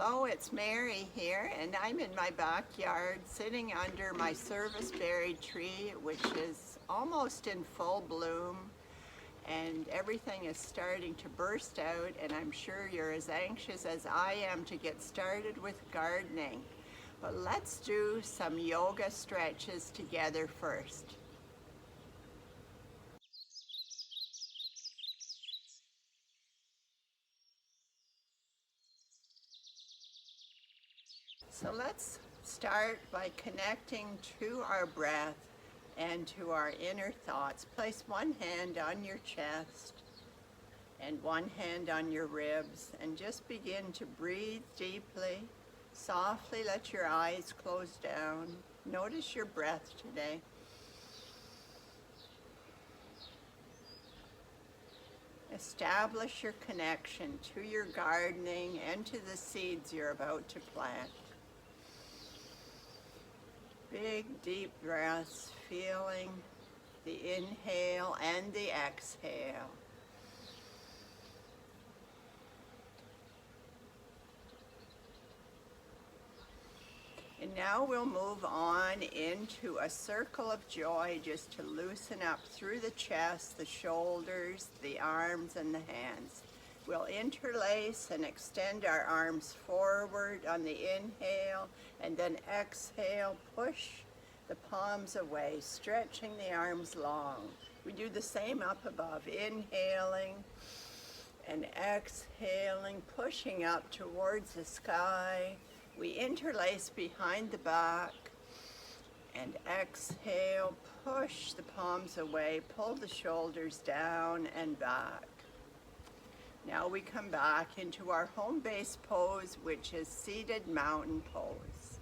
Hello, it's Mary here, and I'm in my backyard sitting under my service-berry tree, which is almost in full bloom, and everything is starting to burst out, and I'm sure you're as anxious as I am to get started with gardening. But let's do some yoga stretches together first. So let's start by connecting to our breath and to our inner thoughts. Place one hand on your chest and one hand on your ribs, and just begin to breathe deeply. Softly let your eyes close down. Notice your breath today. Establish your connection to your gardening and to the seeds you're about to plant. Big, deep breaths, feeling the inhale and the exhale. And now we'll move on into a circle of joy, just to loosen up through the chest, the shoulders, the arms, and the hands. We'll interlace and extend our arms forward on the inhale, and then exhale, push the palms away, stretching the arms long. We do the same up above, inhaling and exhaling, pushing up towards the sky. We interlace behind the back and exhale, push the palms away, pull the shoulders down and back. Now we come back into our home base pose, which is seated mountain pose.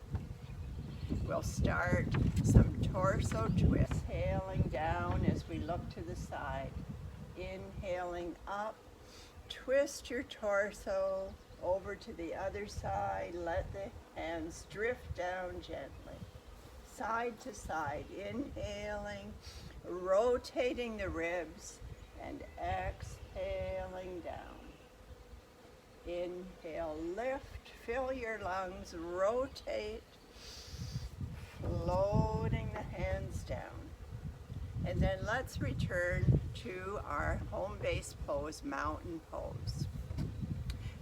We'll start some torso twists, exhaling down as we look to the side. Inhaling up, twist your torso over to the other side. Let the hands drift down gently, side to side. Inhaling, rotating the ribs, and exhaling down. Inhale, lift, fill your lungs, rotate, floating the hands down. And then let's return to our home base pose, mountain pose.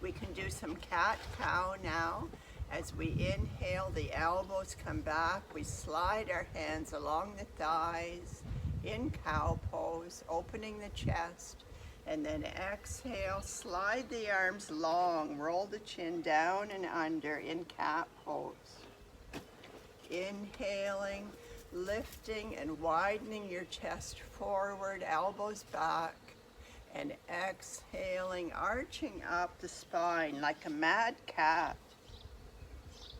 We can do some cat-cow now. As we inhale, the elbows come back. We slide our hands along the thighs in cow pose, opening the chest. And then exhale, slide the arms long, roll the chin down and under in cat pose. Inhaling, lifting and widening your chest forward, elbows back. And exhaling, arching up the spine like a mad cat.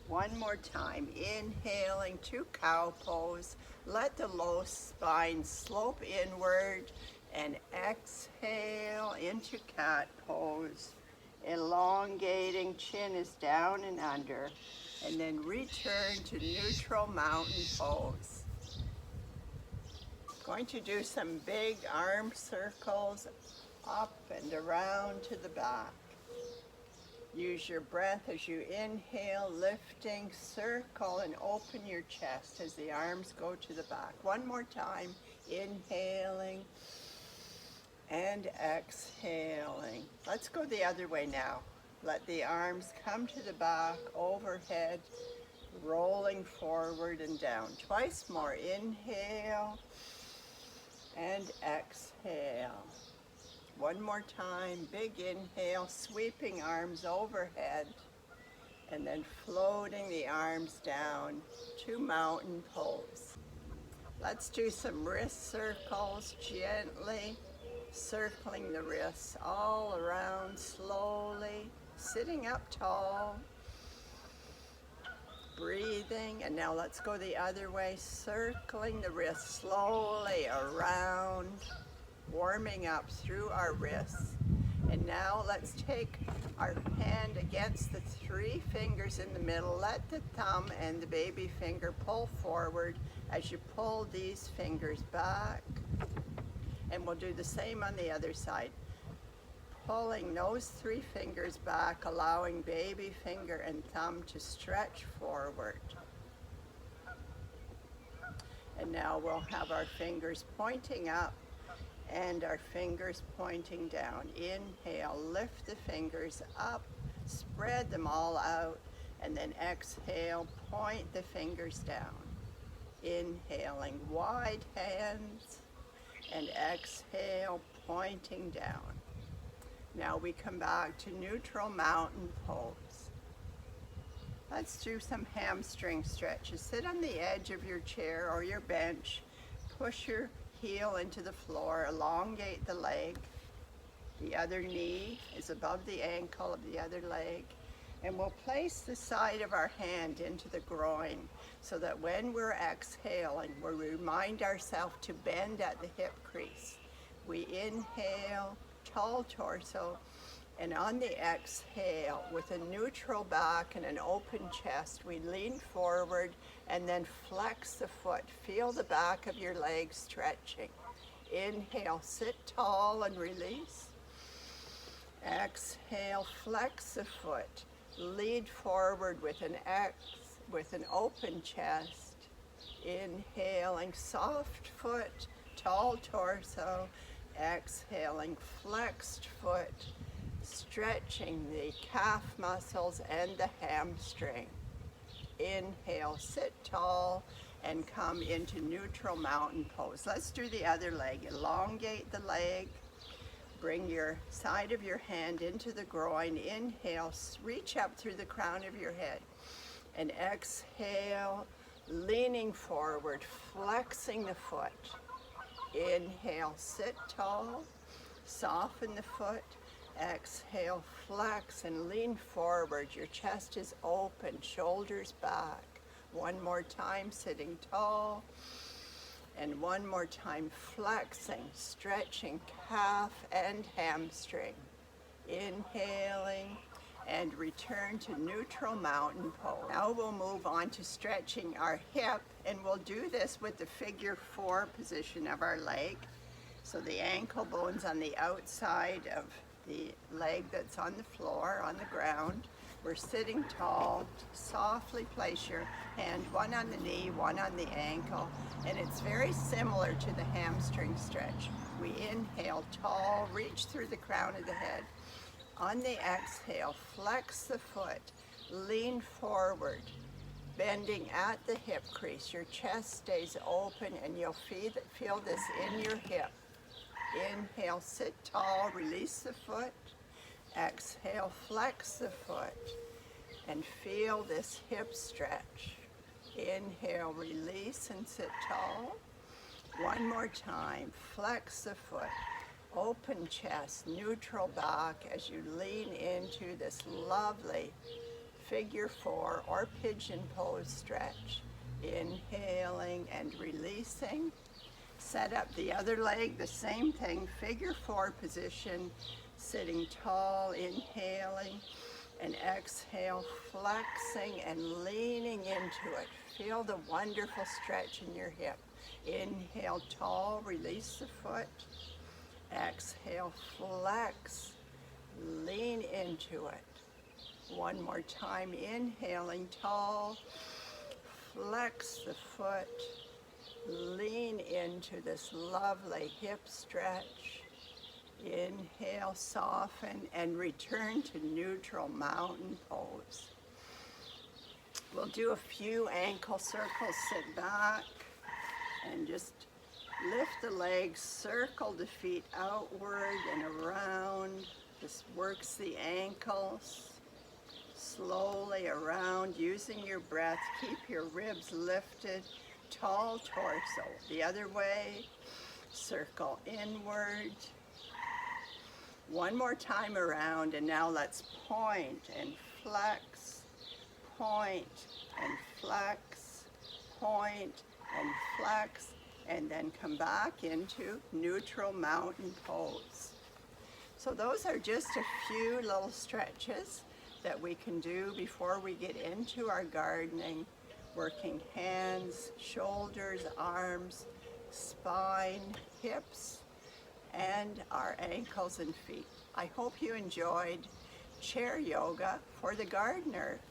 One more time, inhaling to cow pose. Let the low spine slope inward, and exhale into cat pose. Elongating, chin is down and under. And then return to neutral mountain pose. Going to do some big arm circles up and around to the back. Use your breath as you inhale, lifting, circle, and open your chest as the arms go to the back. One more time, inhaling and exhaling. Let's go the other way now. Let the arms come to the back, overhead, rolling forward and down. Twice more, inhale and exhale. One more time, big inhale, sweeping arms overhead, and then floating the arms down to mountain pose. Let's do some wrist circles, gently circling the wrists all around, slowly, sitting up tall, breathing. And now let's go the other way, circling the wrists slowly around, warming up through our wrists. And now let's take our hand against the three fingers in the middle. Let the thumb and the baby finger pull forward as you pull these fingers back. And we'll do the same on the other side. pulling those 3 fingers back, allowing baby finger and thumb to stretch forward. And now we'll have our fingers pointing up and our fingers pointing down. Inhale, lift the fingers up, spread them all out, and then exhale, point the fingers down. Inhaling, wide hands, and exhale, pointing down. Now we come back to neutral mountain pose. Let's do some hamstring stretches. Sit on the edge of your chair or your bench. Push your heel into the floor, elongate the leg. The other knee is above the ankle of the other leg. And we'll place the side of our hand into the groin so that when we're exhaling, we remind ourselves to bend at the hip crease. We inhale, tall torso, and on the exhale, with a neutral back and an open chest, we lean forward and then flex the foot. Feel the back of your leg stretching. Inhale, sit tall and release. Exhale, flex the foot. Lead forward with an open chest. Inhaling, soft foot, tall torso. Exhaling, flexed foot, stretching the calf muscles and the hamstring. Inhale, sit tall and come into neutral mountain pose. Let's do the other leg. Elongate the leg. Bring your side of your hand into the groin. Inhale, reach up through the crown of your head. And exhale, leaning forward, flexing the foot. Inhale, sit tall, soften the foot. Exhale, flex and lean forward. Your chest is open, shoulders back. One more time, sitting tall. And one more time, flexing, stretching calf and hamstring. Inhaling and return to neutral mountain pose. Now we'll move on to stretching our hip, and we'll do this with the figure 4 position of our leg. So the ankle bone's on the outside of the leg that's on the floor, on the ground. We're sitting tall. Softly place your hand, one on the knee, one on the ankle, and it's very similar to the hamstring stretch. We inhale tall, reach through the crown of the head. On the exhale, flex the foot, lean forward, bending at the hip crease. Your chest stays open and you'll feel this in your hip. Inhale, sit tall, release the foot. Exhale, flex the foot and feel this hip stretch. Inhale, release and sit tall. One more time, flex the foot, open chest, neutral back as you lean into this lovely figure 4 or pigeon pose stretch. Inhaling and releasing. Set up the other leg, the same thing, figure 4 position, sitting tall, inhaling, and exhale, flexing and leaning into it. Feel the wonderful stretch in your hip. Inhale, tall, release the foot. Exhale, flex, lean into it. One more time, inhaling, tall, flex the foot, lean into this lovely hip stretch. Inhale, soften, and return to neutral mountain pose. We'll do a few ankle circles. Sit back and just lift the legs, circle the feet outward and around. This works the ankles. Slowly around, using your breath. Keep your ribs lifted. Tall torso. The other way. Circle inward. One more time around, and now let's point and flex, point and flex, point and flex, and then come back into neutral mountain pose. So those are just a few little stretches that we can do before we get into our gardening, working hands, shoulders, arms, spine, hips, and our ankles and feet. I hope you enjoyed chair yoga for the gardener.